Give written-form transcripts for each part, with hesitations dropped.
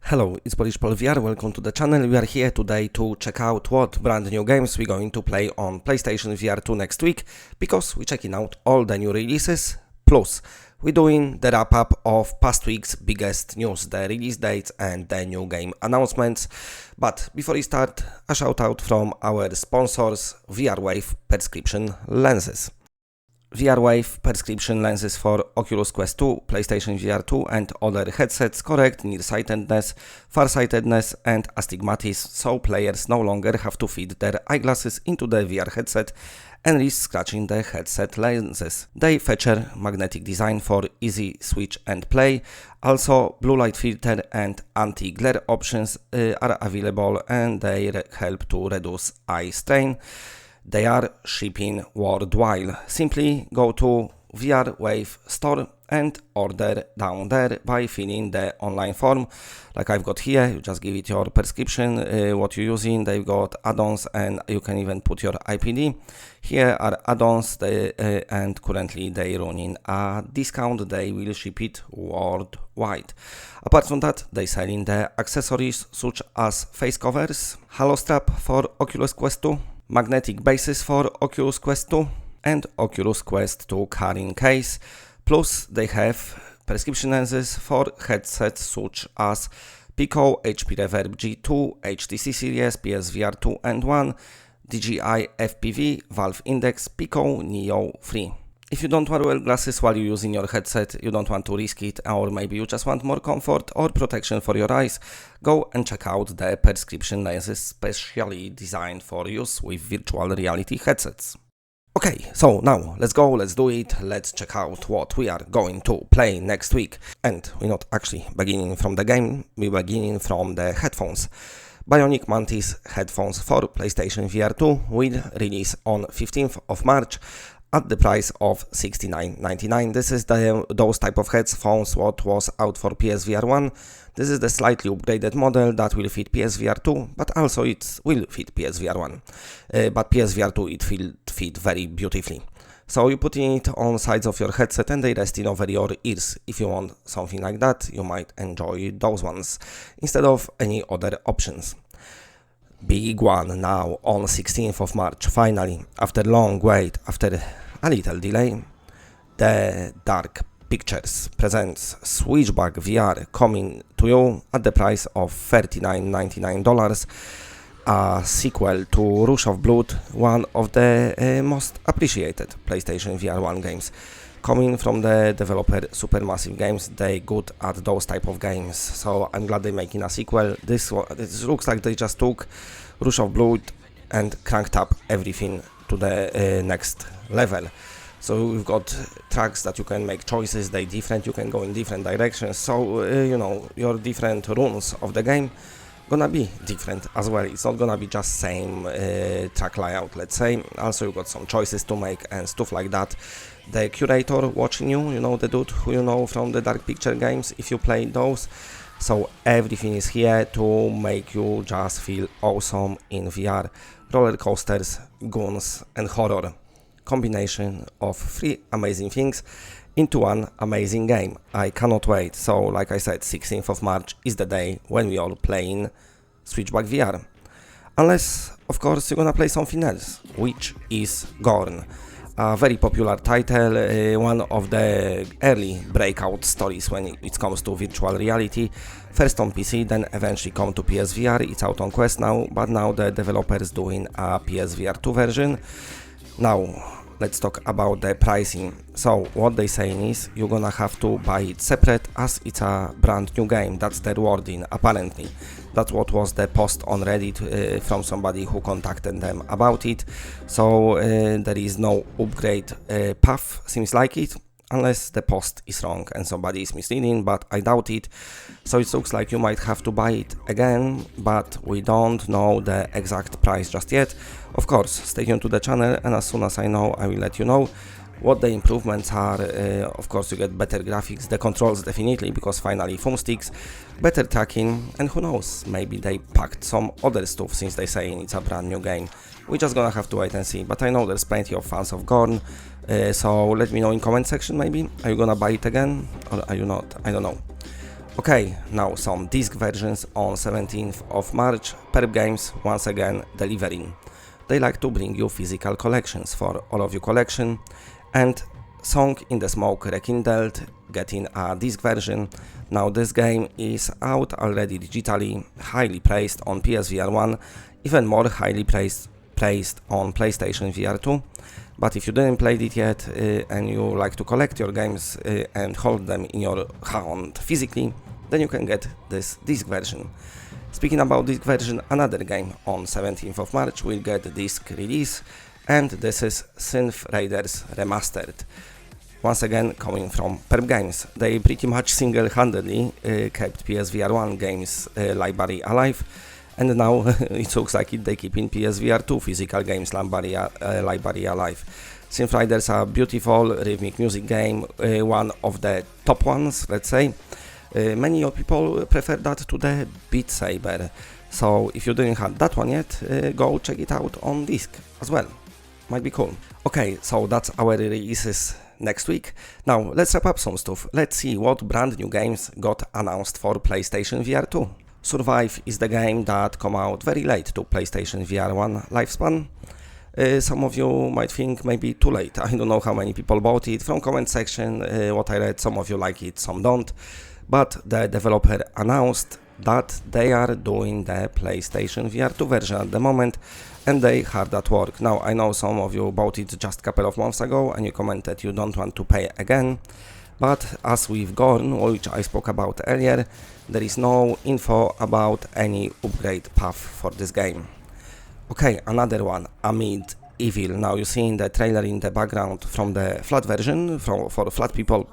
Hello, it's Polish Pol VR, welcome to the channel. We are here today to check out what brand new games we're going to play on PlayStation VR2 next week, because we're checking out all the new releases, plus we're doing the wrap up of past week's biggest news, the release dates and the new game announcements. But before we start, a shout out from our sponsors, VRWave prescription lenses. VRWave prescription lenses for Oculus Quest 2, PlayStation VR2 and other headsets correct nearsightedness, farsightedness and astigmatism, so players no longer have to fit their eyeglasses into the VR headset and risk scratching the headset lenses. They feature magnetic design for easy switch and play. Also, blue light filter and anti-glare options are available, and they help to reduce eye strain. They are shipping worldwide. Simply go to VRWave store and order down there by filling the online form like I've got here. You just give it your prescription, what you're using. They've got add-ons and you can even put your IPD. Here are add-ons and currently they're running a discount. They will ship it worldwide. Apart from that, they're selling the accessories such as face covers, halo strap for Oculus Quest 2, magnetic bases for Oculus Quest 2 and Oculus Quest 2 carrying case, plus they have prescription lenses for headsets such as Pico, HP Reverb G2, HTC Series, PSVR2 and 1, DJI FPV, Valve Index, Pico Neo 3. If you don't wear glasses while you're using your headset, you don't want to risk it, or maybe you just want more comfort or protection for your eyes, go and check out the prescription lenses specially designed for use with virtual reality headsets. Okay, so now let's go, let's do it, let's check out what we are going to play next week. And we're not actually beginning from the game, we're beginning from the headphones. Bionik Mantis headphones for PlayStation VR2 will release on 15th of March. At the price of $69.99. This is those type of headphones what was out for PSVR1. This is the slightly upgraded model that will fit PSVR2, but also it will fit PSVR1. But PSVR2 it will fit very beautifully. So you put it on sides of your headset and they resting over your ears. If you want something like that, you might enjoy those ones instead of any other options. Big one now on 16th of March, finally, after long wait, after a little delay, the Dark Pictures presents Switchback VR coming to you at the price of $39.99, a sequel to Rush of Blood, one of the most appreciated PlayStation VR1 games. Coming from the developer Supermassive Games, they good at those type of games, so I'm glad they're making a sequel. This looks like they just took Rush of Blood and cranked up everything to the next level. So we've got tracks that you can make choices, they different, you can go in different directions, so you know, your different runs of the game gonna be different as well. It's not gonna be just same track layout, let's say. Also you got some choices to make and stuff like that. The curator watching you, you know, the dude who you know from the Dark Picture games, if you play those. So everything is here to make you just feel awesome in VR. Roller coasters, guns and horror. Combination of three amazing things into one amazing game. I cannot wait. So like I said, 16th of March is the day when we are playing Switchback VR. Unless, of course, you're gonna play something else, which is Gorn. A very popular title, one of the early breakout stories when it comes to virtual reality. First on PC, then eventually come to PSVR. It's out on Quest now, but now the developer is doing a PSVR2 version. Now, let's talk about the pricing. So, what they're saying is, you're gonna have to buy it separate as it's a brand new game. That's the wording, apparently. That's what was the post on Reddit from somebody who contacted them about it. So, there is no upgrade path, seems like it, unless the post is wrong and somebody is misleading, but I doubt it. So it looks like you might have to buy it again, but we don't know the exact price just yet. Of course, stay tuned to the channel, and as soon as I know, I will let you know what the improvements are. Of course, you get better graphics, the controls definitely, because finally thumbsticks, better tracking, and who knows, maybe they packed some other stuff since they saying it's a brand new game. We're just gonna have to wait and see, but I know there's plenty of fans of Gorn, so let me know in comment section maybe. Are you gonna buy it again, or are you not? I don't know. Okay, now some disc versions on 17th of March, Perp Games once again delivering. They like to bring you physical collections for all of your collection, and Song in the Smoke Rekindled getting a disc version. Now this game is out already digitally, highly praised on PSVR1, even more highly praised on PlayStation VR2. But if you didn't play it yet and you like to collect your games and hold them in your hand physically, then you can get this disc version. Speaking about disc version, another game on 17th of March will get disc release, and this is Synth Riders Remastered. Once again coming from Perp Games. They pretty much single-handedly kept PSVR1 games library alive, and now it looks like they keep in PSVR2 physical games library alive. Synth Riders are a beautiful rhythmic music game, one of the top ones, let's say. Many people prefer that to the Beat Saber, so if you didn't have that one yet, go check it out on disc as well. Might be cool. Okay, so that's our releases next week. Now let's wrap up some stuff. Let's see what brand new games got announced for PlayStation VR2. Survive is the game that come out very late to PlayStation VR1 lifespan. Some of you might think maybe too late. I don't know how many people bought it. From comment section, what I read, some of you like it, some don't. But the developer announced that they are doing the PlayStation VR2 version at the moment, and they hard at work. Now I know some of you bought it just a couple of months ago and you commented you don't want to pay again, but as with Gorn, which I spoke about earlier, there is no info about any upgrade path for this game. Okay, another one, Amid Evil. Now you see in the trailer in the background from the flat version, for flat people,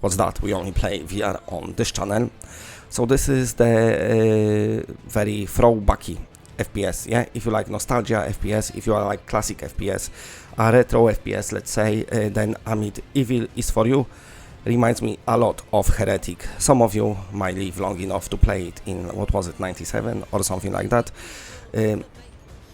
what's that? We only play VR on this channel. So this is the very throwbacky FPS, yeah? If you like nostalgia FPS, if you are like classic FPS, a retro FPS, let's say, then Amid Evil is for you. Reminds me a lot of Heretic. Some of you might live long enough to play it in, what was it, 97 or something like that.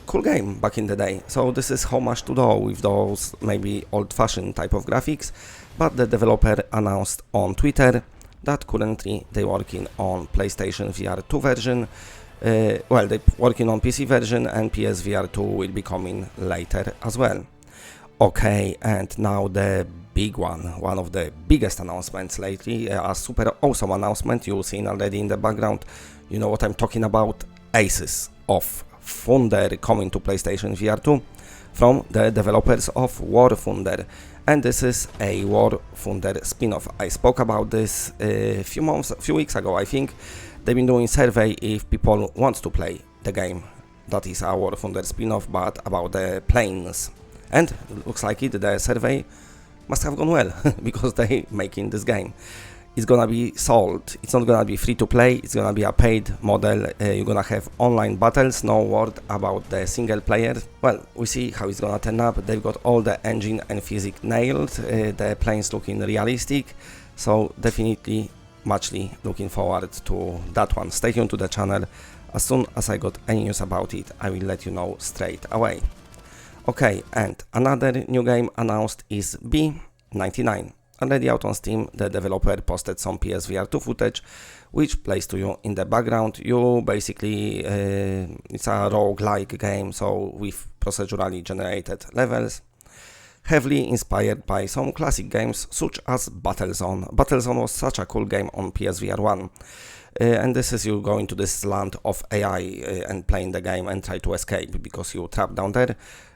Cool game back in the day. So this is homage to though with those maybe old-fashioned type of graphics, but the developer announced on Twitter that currently they're working on PlayStation VR2 version. Well, they're working on PC version, and PSVR2 will be coming later as well. Okay, and now the big one of the biggest announcements lately, a super awesome announcement you've seen already in the background. You know what I'm talking about, Aces of Thunder coming to PlayStation VR2 from the developers of War Thunder. And this is a War Thunder spin-off. I spoke about this a few weeks ago, I think. They've been doing survey if people want to play the game. That is a War Thunder spin-off, but about the planes. And looks like it, the survey must have gone well, because they making this game. It's gonna be sold. It's not gonna be free to play, it's gonna be a paid model. You're gonna have online battles, no word about the single player. Well, we see how it's gonna turn up. They've got all the engine and physics nailed, the planes looking realistic, so definitely muchly looking forward to that one. Stay tuned to the channel. As soon as I got any news about it, I will let you know straight away. Okay, and another new game announced is B99. Already out on Steam, the developer posted some PSVR2 footage, which plays to you in the background. You basically, it's a roguelike game, so with procedurally generated levels, heavily inspired by some classic games such as Battlezone. Battlezone was such a cool game on PSVR1. And this is you going to this land of AI and playing the game and try to escape because you trap down there.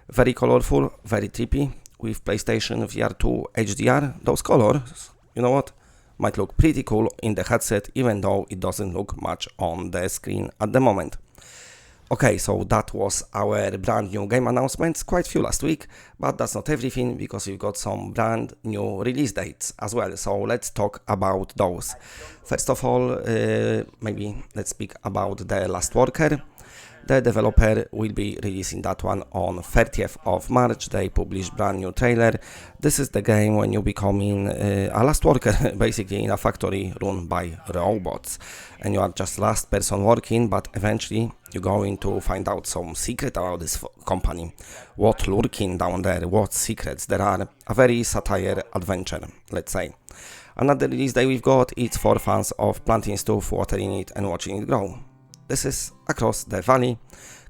Very colorful, very trippy. With PlayStation VR2 HDR, those colors, you know what, might look pretty cool in the headset, even though it doesn't look much on the screen at the moment. Okay, so that was our brand new game announcements, quite few last week, but that's not everything, because we've got some brand new release dates as well, so let's talk about those. First of all, maybe let's speak about The Last Worker. The developer will be releasing that one on 30th of March. They published brand new trailer. This is the game when you becoming a last worker, basically in a factory run by robots. And you are just last person working, but eventually you're going to find out some secret about this company. What lurking down there, what secrets there are. A very satire adventure, let's say. Another release day we've got, it's for fans of planting stuff, watering it and watching it grow. This is Across the Valley,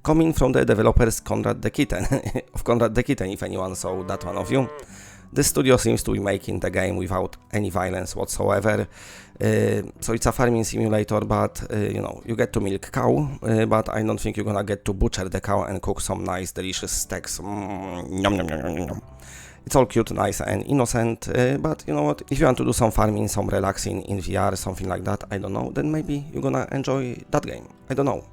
coming from the developers Konrad the Kitten, of Konrad the Kitten, if anyone saw that one of you. The studio seems to be making the game without any violence whatsoever, so it's a farming simulator, but you know, you get to milk cow, but I don't think you're gonna get to butcher the cow and cook some nice delicious steaks. Yum, yum, yum, yum, yum. It's all cute, nice and innocent, but you know what, if you want to do some farming, some relaxing in VR, something like that, I don't know, then maybe you're gonna enjoy that game, I don't know.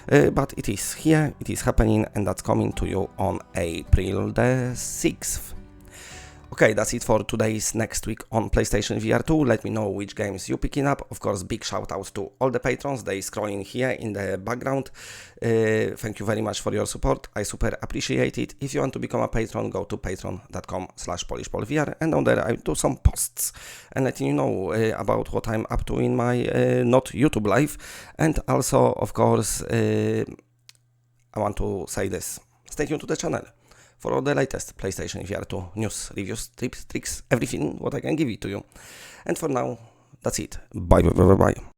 But it is here, it is happening, and that's coming to you on April the 6th. Okay, that's it for today's Next Week on PlayStation VR2. Let me know which games you're picking up. Of course, big shout out to all the patrons. They scrolling here in the background. Thank you very much for your support. I super appreciate it. If you want to become a patron, go to patreon.com/PolishPolVR, and on there I do some posts and letting you know about what I'm up to in my not YouTube life. And also, of course, I want to say this. Stay tuned to the channel for all the latest PlayStation VR2 news, reviews, tips, tricks, everything what I can give it to you. And for now, that's it. Bye bye bye bye.